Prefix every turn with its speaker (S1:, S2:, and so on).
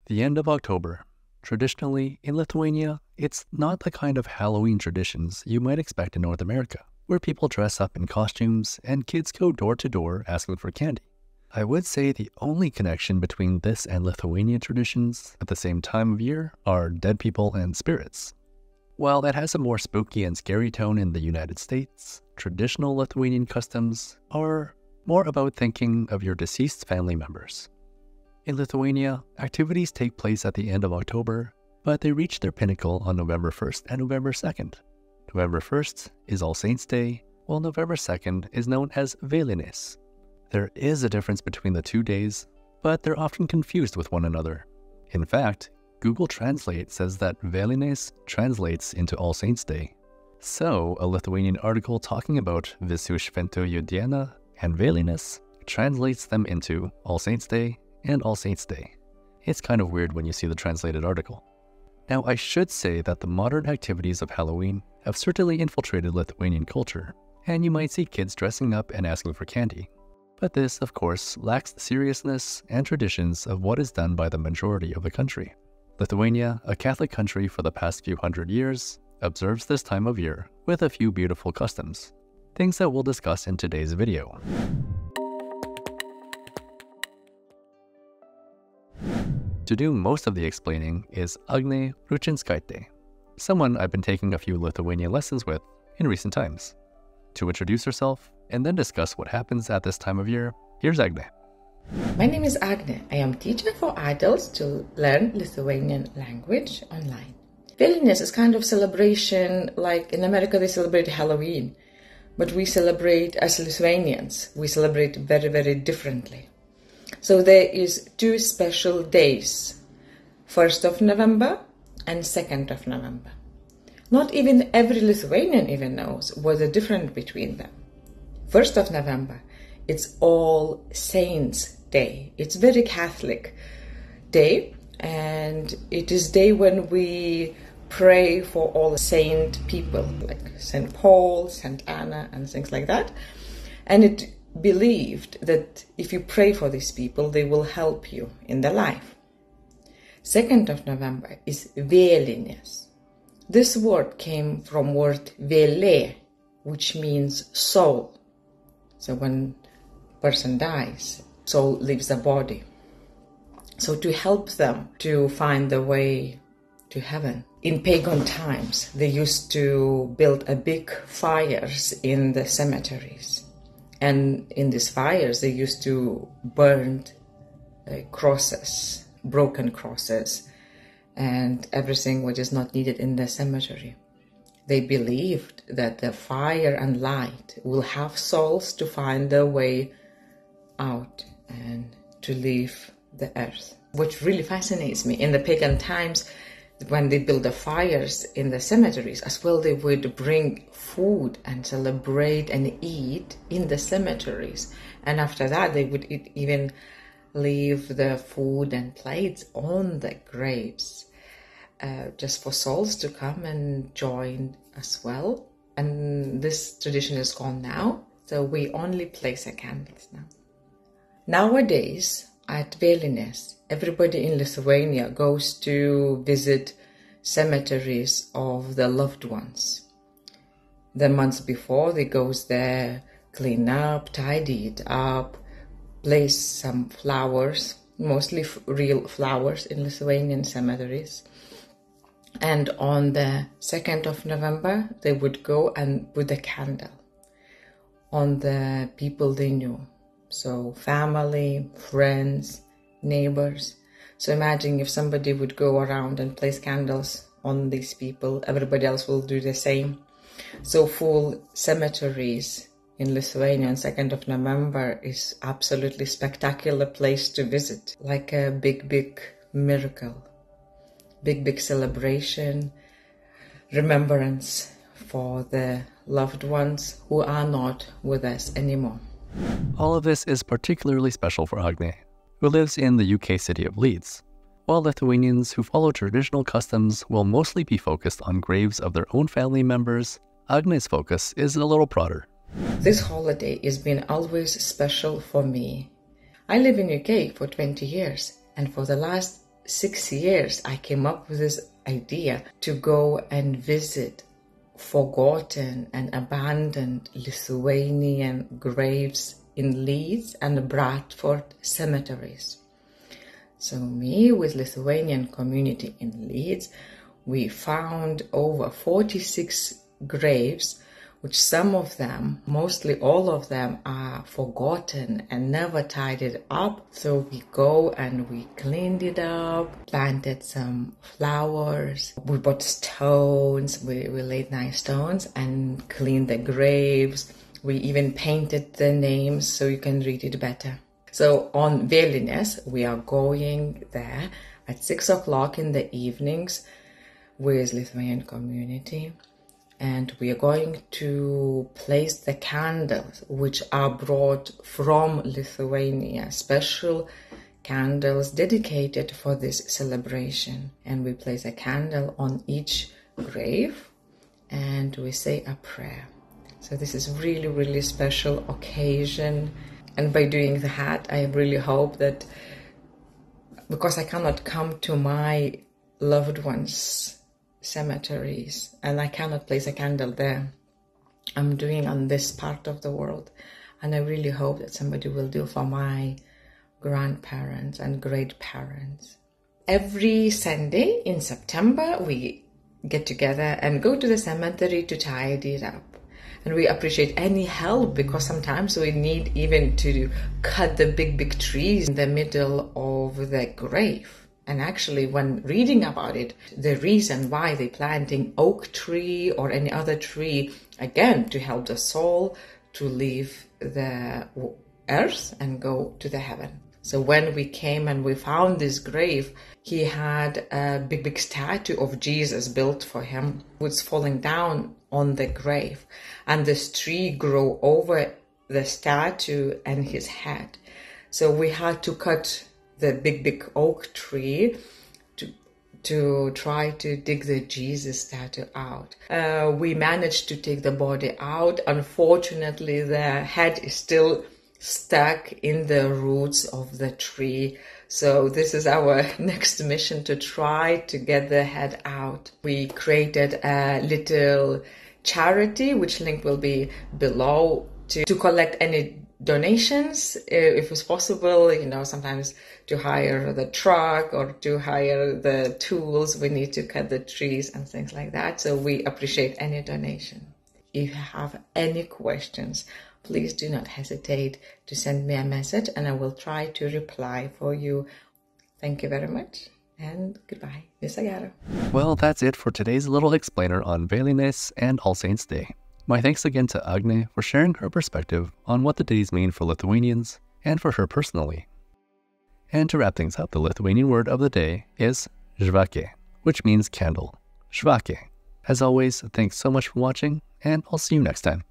S1: The end of October. Traditionally, in Lithuania, it's not the kind of Halloween traditions you might expect in North America, where people dress up in costumes and kids go door to door asking for candy. I would say the only connection between this and Lithuanian traditions at the same time of year are dead people and spirits. While that has a more spooky and scary tone in the United States, traditional Lithuanian customs are more about thinking of your deceased family members. In Lithuania, activities take place at the end of October, but they reach their pinnacle on November 1st and November 2nd. November 1st is All Saints' Day, while November 2nd is known as Vėlinės. There is a difference between the 2 days, but they're often confused with one another. In fact, Google Translate says that Vėlinės translates into All Saints' Day. So, a Lithuanian article talking about Visų Šventųjų Diena and Vėlinės translates them into All Saints' Day and All Saints' Day. It's kind of weird when you see the translated article. Now, I should say that the modern activities of Halloween have certainly infiltrated Lithuanian culture, and you might see kids dressing up and asking for candy. But this, of course, lacks the seriousness and traditions of what is done by the majority of the country. Lithuania, a Catholic country for the past few hundred years, observes this time of year with a few beautiful customs, things that we'll discuss in today's video. To do most of the explaining is Agnė Ruc.agne, someone I've been taking a few Lithuanian lessons with in recent times. To introduce herself and then discuss what happens at this time of year, here's Agnė.
S2: My name is Agnė. I am teacher for adults to learn Lithuanian language online. Vėlinės is kind of celebration, like in America they celebrate Halloween, but we celebrate as Lithuanians. We celebrate very, very differently. So there is 2 special days, 1st of November and 2nd of November. Not even every Lithuanian even knows what's the difference between them. 1st of November, it's All Saints' Day. It's very Catholic day, and it is day when we pray for all saint people, like St. Paul, St. Anna, and things like that. And it believed that if you pray for these people, they will help you in their life. 2nd of November is Vėlinės. This word came from word vėlė, which means soul. So when a person dies, soul leaves the body. So to help them to find the way to heaven. In pagan times, they used to build a big fires in the cemeteries. And in these fires, they used to burn crosses, broken crosses, and everything which is not needed in the cemetery. They believed that the fire and light will have souls to find their way out and to leave the earth. Which really fascinates me. In the pagan times, when they built the fires in the cemeteries, as well they would bring food and celebrate and eat in the cemeteries. And after that, they would even leave the food and plates on the graves, just for souls to come and join as well. And this tradition is gone now, so we only place the candles now. Nowadays, at Vėlinės, everybody in Lithuania goes to visit cemeteries of their loved ones. The months before, they goes there, clean up, tidy it up, place some flowers, mostly real flowers in Lithuanian cemeteries. And on the 2nd of November, they would go and put a candle on the people they knew. So family, friends, neighbors. So imagine if somebody would go around and place candles on these people, everybody else will do the same. So full cemeteries in Lithuania on 2nd of November is absolutely spectacular place to visit. Like a big, big miracle. Big, big celebration, remembrance for the loved ones who are not with us anymore.
S1: All of this is particularly special for Agnė, who lives in the UK city of Leeds, while Lithuanians who follow traditional customs will mostly be focused on graves of their own family members. Agnė's focus is a little broader.
S2: This holiday has been always special for me. I live in UK for 20 years, and for the last 6 years, I came up with this idea to go and visit forgotten and abandoned Lithuanian graves in Leeds and Bradford cemeteries. So me with Lithuanian community in Leeds, we found over 46 graves, which some of them, mostly all of them, are forgotten and never tidied up. So we go and we cleaned it up, planted some flowers, we bought stones, we laid nice stones and cleaned the graves. We even painted the names so you can read it better. So on Vėlinės, we are going there at 6 o'clock in the evenings with Lithuanian community. And we are going to place the candles which are brought from Lithuania, special candles dedicated for this celebration. And we place a candle on each grave and we say a prayer. So this is really, really special occasion. And by doing that, I really hope that, because I cannot come to my loved ones' cemeteries and I cannot place a candle there, I'm doing on this part of the world, and I really hope that somebody will do for my grandparents and great parents. Every Sunday in September we get together and go to the cemetery to tidy it up, and we appreciate any help, because sometimes we need even to cut the big trees in the middle of the grave. And actually, when reading about it, the reason why they're planting oak tree or any other tree, again, to help the soul to leave the earth and go to the heaven. So when we came and we found this grave, he had a big statue of Jesus built for him, was falling down on the grave. And this tree grew over the statue and his head. So we had to cut the big oak tree to try to dig the Jesus statue out. We managed to take the body out. Unfortunately, the head is still stuck in the roots of the tree. So this is our next mission, to try to get the head out. We created a little charity, which link will be below, to collect any donations, if it's possible, sometimes to hire the truck or to hire the tools we need to cut the trees and things like that. So we appreciate any donation. If you have any questions, please do not hesitate to send me a message and I will try to reply for you. Thank you very much and goodbye. Viso gero.
S1: Well, that's it for today's little explainer on Vėlinės and All Saints Day. My thanks again to Agnė for sharing her perspective on what the days mean for Lithuanians and for her personally. And to wrap things up, the Lithuanian word of the day is žvakė, which means candle. Žvakė. As always, thanks so much for watching, and I'll see you next time.